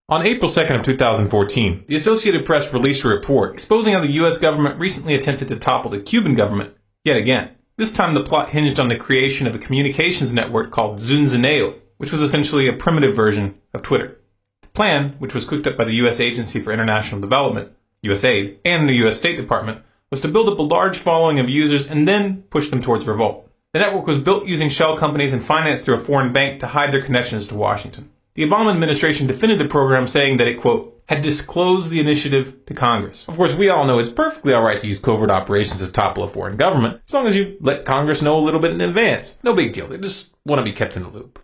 On April 2nd of 2014, the Associated Press released a report exposing how the U.S. government recently attempted to topple the Cuban government yet again. This time the plot hinged on the creation of a communications network called Zunzuneo, which was essentially a primitive version of Twitter. The plan, which was cooked up by the U.S. Agency for International Development, USAID, and the U.S. State Department, was to build up a large following of users and then push them towards revolt. The network was built using shell companies and financed through a foreign bank to hide their connections to Washington. The Obama administration defended the program, saying that it, quote, had disclosed the initiative to Congress. Of course, we all know it's perfectly alright to use covert operations to topple a foreign government, as long as you let Congress know a little bit in advance. No big deal, they just want to be kept in the loop.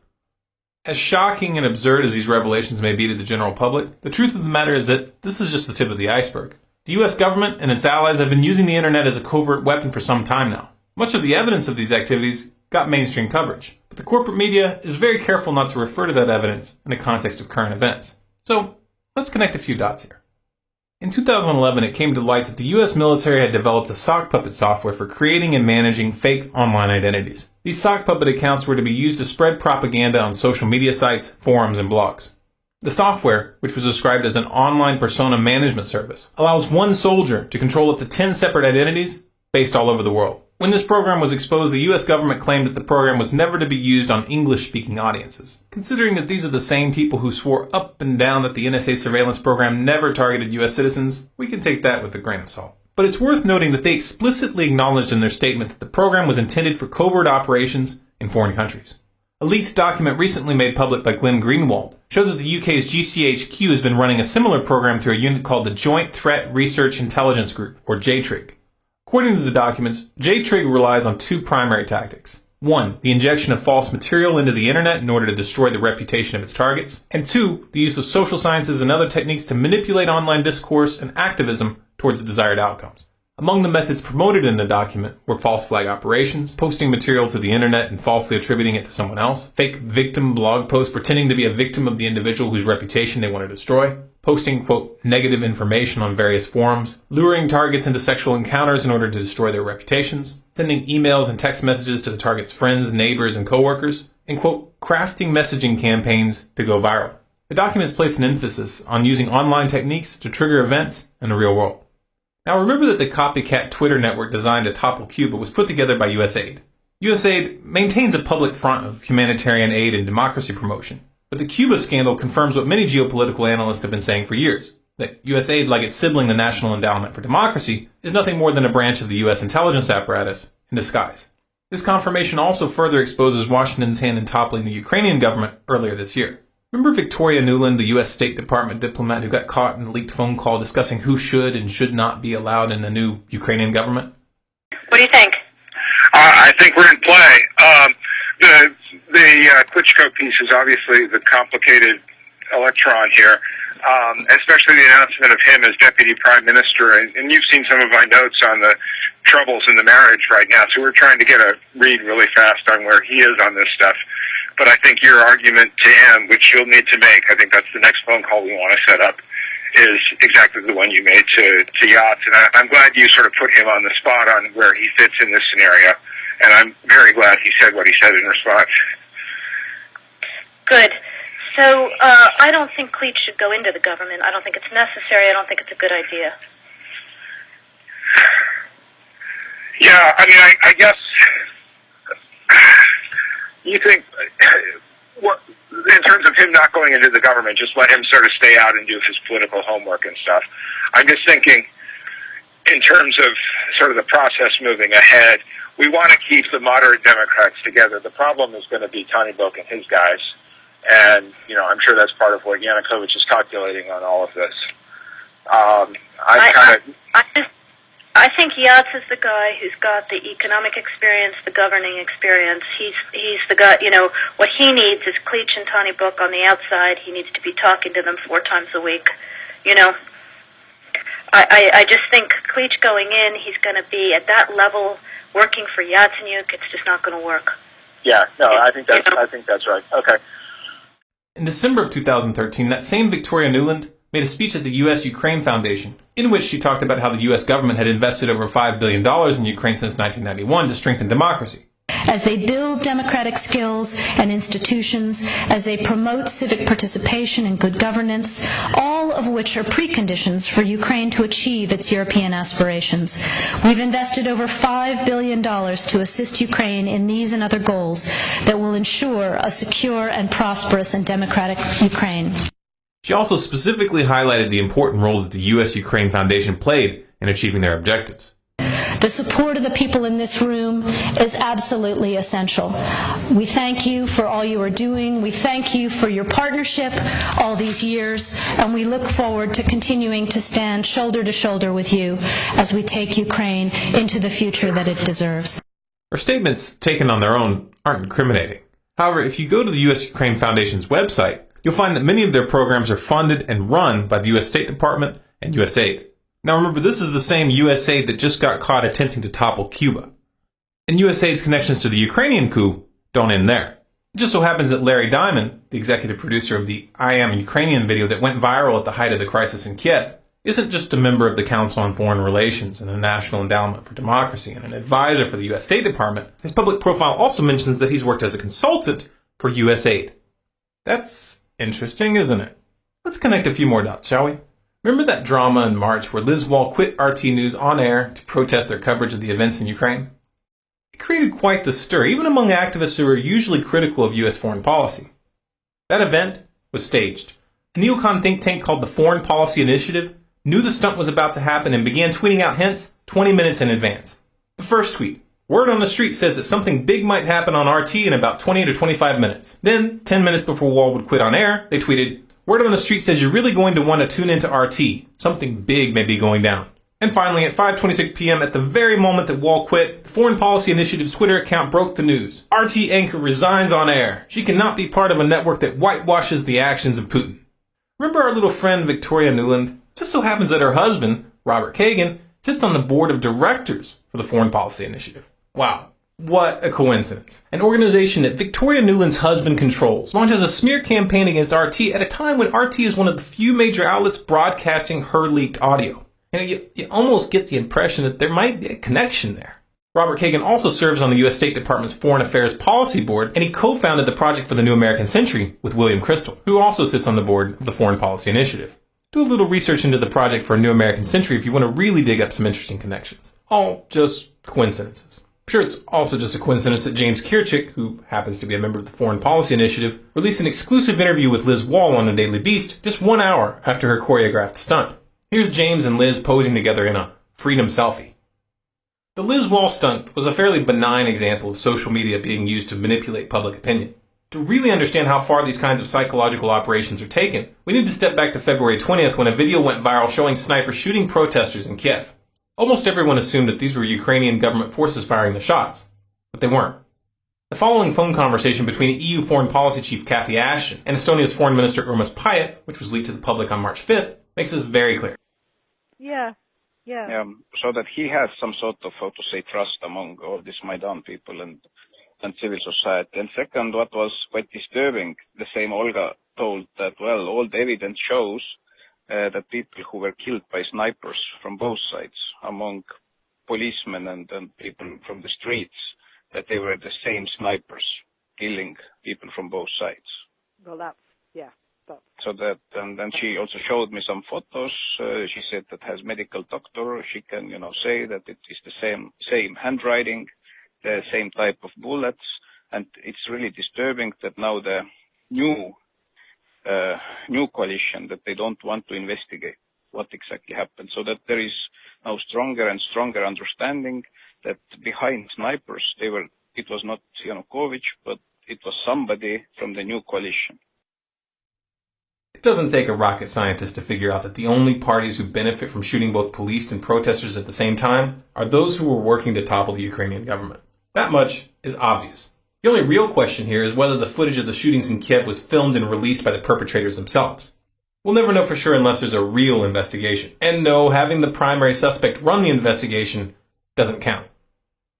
As shocking and absurd as these revelations may be to the general public, the truth of the matter is that this is just the tip of the iceberg. The U.S. government and its allies have been using the internet as a covert weapon for some time now. Much of the evidence of these activities got mainstream coverage, but the corporate media is very careful not to refer to that evidence in the context of current events. So, let's connect a few dots here. In 2011, it came to light that the U.S. military had developed a sock puppet software for creating and managing fake online identities. These sock puppet accounts were to be used to spread propaganda on social media sites, forums, and blogs. The software, which was described as an online persona management service, allows one soldier to control up to 10 separate identities based all over the world. When this program was exposed, the U.S. government claimed that the program was never to be used on English-speaking audiences. Considering that these are the same people who swore up and down that the NSA surveillance program never targeted U.S. citizens, we can take that with a grain of salt. But it's worth noting that they explicitly acknowledged in their statement that the program was intended for covert operations in foreign countries. A leaked document recently made public by Glenn Greenwald showed that the UK's GCHQ has been running a similar program through a unit called the Joint Threat Research Intelligence Group, or JTRIG. According to the documents, JTRIG relies on two primary tactics. One, the injection of false material into the internet in order to destroy the reputation of its targets. And two, the use of social sciences and other techniques to manipulate online discourse and activism towards desired outcomes. Among the methods promoted in the document were false flag operations, posting material to the internet and falsely attributing it to someone else, fake victim blog posts pretending to be a victim of the individual whose reputation they want to destroy, posting, quote, negative information on various forums, luring targets into sexual encounters in order to destroy their reputations, sending emails and text messages to the target's friends, neighbors, and coworkers, and, quote, crafting messaging campaigns to go viral. The documents place an emphasis on using online techniques to trigger events in the real world. Now remember that the copycat Twitter network designed to topple Cuba was put together by USAID. USAID maintains a public front of humanitarian aid and democracy promotion. But the Cuba scandal confirms what many geopolitical analysts have been saying for years, that USAID, like its sibling the National Endowment for Democracy, is nothing more than a branch of the U.S. intelligence apparatus in disguise. This confirmation also further exposes Washington's hand in toppling the Ukrainian government earlier this year. Remember Victoria Nuland, the U.S. State Department diplomat who got caught in a leaked phone call discussing who should and should not be allowed in the new Ukrainian government? What do you think? I think we're in play. The Klitschko piece is obviously the complicated electron here, especially the announcement of him as deputy prime minister. And you've seen some of my notes on the troubles in the marriage right now, so we're trying to get a read really fast on where he is on this stuff. But I think your argument to him, which you'll need to make, I think that's the next phone call we want to set up, is exactly the one you made to Yachts. And I'm glad you sort of put him on the spot on where he fits in this scenario. And I'm very glad he said what he said in response. Good. So I don't think Cleach should go into the government. I don't think it's necessary. I don't think it's a good idea. Yeah, I mean, I guess you think, in terms of him not going into the government, just let him sort of stay out and do his political homework and stuff. I'm just thinking, in terms of sort of the process moving ahead, we want to keep the moderate Democrats together. The problem is going to be Tony Book and his guys. And, you know, I'm sure that's part of what Yanukovych is calculating on all of this. I think Yachts is the guy who's got the economic experience, the governing experience. He's the guy, you know, what he needs is Cleach and Tony Book on the outside. He needs to be talking to them 4 times a week. You know, I just think Cleach going in, he's going to be at that level working for Yatsenyuk. It's just not going to work. Yeah, no, I think that's right. Okay. In December of 2013, that same Victoria Nuland made a speech at the U.S.-Ukraine Foundation, in which she talked about how the U.S. government had invested over $5 billion in Ukraine since 1991 to strengthen democracy. as they build democratic skills and institutions, as they promote civic participation and good governance, all of which are preconditions for Ukraine to achieve its European aspirations. We've invested over $5 billion to assist Ukraine in these and other goals that will ensure a secure and prosperous and democratic Ukraine. She also specifically highlighted the important role that the U.S.-Ukraine Foundation played in achieving their objectives. The support of the people in this room is absolutely essential. We thank you for all you are doing. We thank you for your partnership all these years, and we look forward to continuing to stand shoulder to shoulder with you as we take Ukraine into the future that it deserves. Her statements, taken on their own, aren't incriminating. However, if you go to the U.S.-Ukraine Foundation's website, you'll find that many of their programs are funded and run by the U.S. State Department and USAID. Now remember, this is the same USAID that just got caught attempting to topple Cuba. And USAID's connections to the Ukrainian coup don't end there. It just so happens that Larry Diamond, the executive producer of the I Am Ukrainian video that went viral at the height of the crisis in Kiev, isn't just a member of the Council on Foreign Relations and a National Endowment for Democracy and an advisor for the U.S. State Department. His public profile also mentions that he's worked as a consultant for USAID. That's interesting, isn't it? Let's connect a few more dots, shall we? Remember that drama in March where Liz Wall quit RT News on air to protest their coverage of the events in Ukraine? It created quite the stir, even among activists who are usually critical of U.S. foreign policy. That event was staged. A neocon think tank called the Foreign Policy Initiative knew the stunt was about to happen and began tweeting out hints 20 minutes in advance. The first tweet: word on the street says that something big might happen on RT in about 20 to 25 minutes. Then, 10 minutes before Wall would quit on air, they tweeted, word on the street says you're really going to want to tune into RT. Something big may be going down. And finally, at 5:26 p.m., at the very moment that Wall quit, the Foreign Policy Initiative's Twitter account broke the news. RT anchor resigns on air. She cannot be part of a network that whitewashes the actions of Putin. Remember our little friend Victoria Nuland? Just so happens that her husband, Robert Kagan, sits on the board of directors for the Foreign Policy Initiative. Wow. What a coincidence. An organization that Victoria Nuland's husband controls launches a smear campaign against RT at a time when RT is one of the few major outlets broadcasting her leaked audio. You almost get the impression that there might be a connection there. Robert Kagan also serves on the U.S. State Department's Foreign Affairs Policy Board, and he co-founded the Project for the New American Century with William Crystal, who also sits on the board of the Foreign Policy Initiative. Do a little research into the Project for a New American Century if you want to really dig up some interesting connections. All just coincidences. I'm sure it's also just a coincidence that James Kirchik, who happens to be a member of the Foreign Policy Initiative, released an exclusive interview with Liz Wall on the Daily Beast just 1 hour after her choreographed stunt. Here's James and Liz posing together in a freedom selfie. The Liz Wall stunt was a fairly benign example of social media being used to manipulate public opinion. To really understand how far these kinds of psychological operations are taken, we need to step back to February 20th when a video went viral showing snipers shooting protesters in Kiev. Almost everyone assumed that these were Ukrainian government forces firing the shots, but they weren't. The following phone conversation between EU Foreign Policy Chief Cathy Ashton and Estonia's Foreign Minister Urmas Paet, which was leaked to the public on March 5th, makes this very clear. Yeah. So that he has some sort of, how to say, trust among all these Maidan people and civil society. And second, what was quite disturbing, the same Olga told that, well, all the evidence shows that people who were killed by snipers from both sides, among policemen and people from the streets, that they were the same snipers killing people from both sides. Well, that's. So that, and then she also showed me some photos. She said that as medical doctor, she can, say that it is the same handwriting, the same type of bullets, and it's really disturbing that now the new coalition, that they don't want to investigate what exactly happened, so that there is now stronger and stronger understanding that behind snipers, it was not Yanukovych, but it was somebody from the new coalition. It doesn't take a rocket scientist to figure out that the only parties who benefit from shooting both police and protesters at the same time are those who are working to topple the Ukrainian government. That much is obvious. The only real question here is whether the footage of the shootings in Kiev was filmed and released by the perpetrators themselves. We'll never know for sure unless there's a real investigation. And no, having the primary suspect run the investigation doesn't count.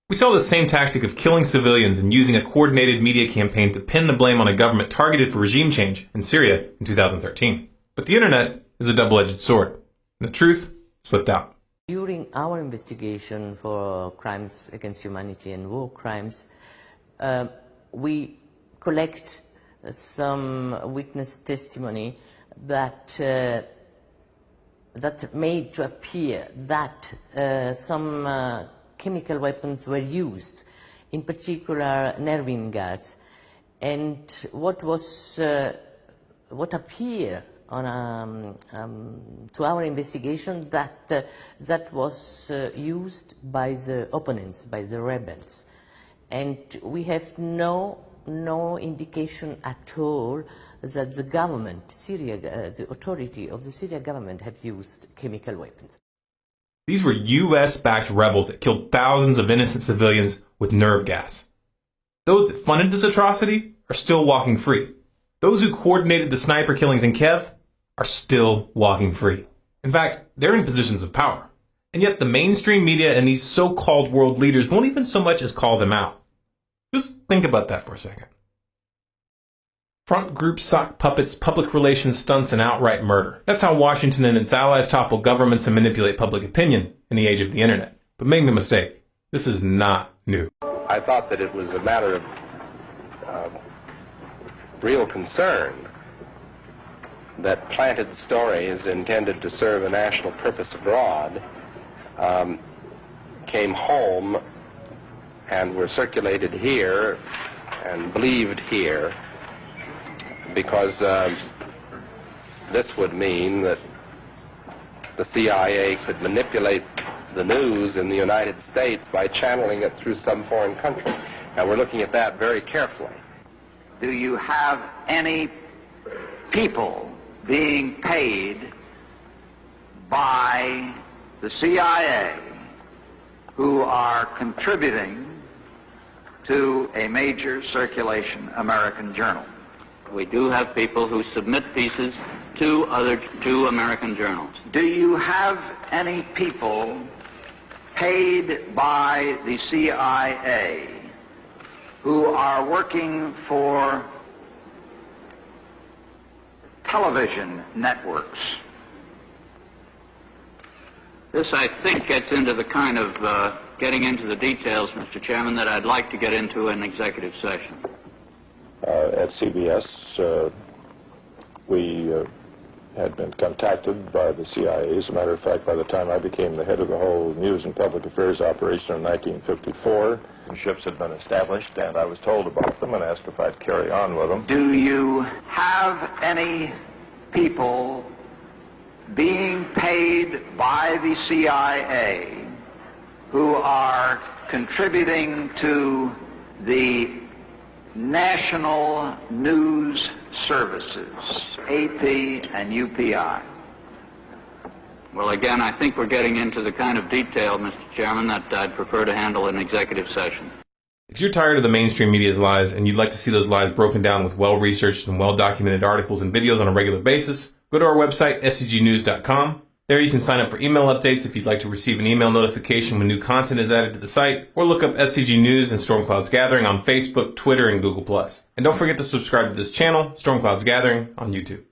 We saw the same tactic of killing civilians and using a coordinated media campaign to pin the blame on a government targeted for regime change in Syria in 2013. But the internet is a double-edged sword. And the truth slipped out. During our investigation for crimes against humanity and war crimes, we collect some witness testimony that made to appear that some chemical weapons were used, in particular nervine gas. And what appeared on to our investigation that was used by the opponents, by the rebels, and we have no indication at all that the government, the authority of the Syria government, have used chemical weapons. These were U.S.-backed rebels that killed thousands of innocent civilians with nerve gas. Those that funded this atrocity are still walking free. Those who coordinated the sniper killings in Kiev are still walking free. In fact, they're in positions of power. And yet the mainstream media and these so-called world leaders won't even so much as call them out. Just think about that for a second. Front groups, sock puppets, public relations stunts, and outright murder. That's how Washington and its allies topple governments and manipulate public opinion in the age of the internet. But make no mistake, this is not new. I thought that it was a matter of real concern that planted stories intended to serve a national purpose abroad came home and were circulated here and believed here, because this would mean that the CIA could manipulate the news in the United States by channeling it through some foreign country. And we're looking at that very carefully. Do you have any people being paid by the CIA who are contributing to a major circulation American journal? We do have people who submit pieces to American journals. Do you have any people paid by the CIA who are working for television networks? This, I think, gets into the kind of getting into the details, Mr. Chairman, that I'd like to get into in executive session. At CBS, we had been contacted by the CIA. As a matter of fact, by the time I became the head of the whole News and Public Affairs operation in 1954, ships had been established, and I was told about them and asked if I'd carry on with them. Do you have any people being paid by the CIA who are contributing to the national news services, AP and UPI? Well, again, I think we're getting into the kind of detail, Mr. Chairman, that I'd prefer to handle in executive session. If you're tired of the mainstream media's lies and you'd like to see those lies broken down with well-researched and well-documented articles and videos on a regular basis, go to our website, scgnews.com. There you can sign up for email updates if you'd like to receive an email notification when new content is added to the site, or look up SCG News and Storm Clouds Gathering on Facebook, Twitter, and Google+. And don't forget to subscribe to this channel, Storm Clouds Gathering, on YouTube.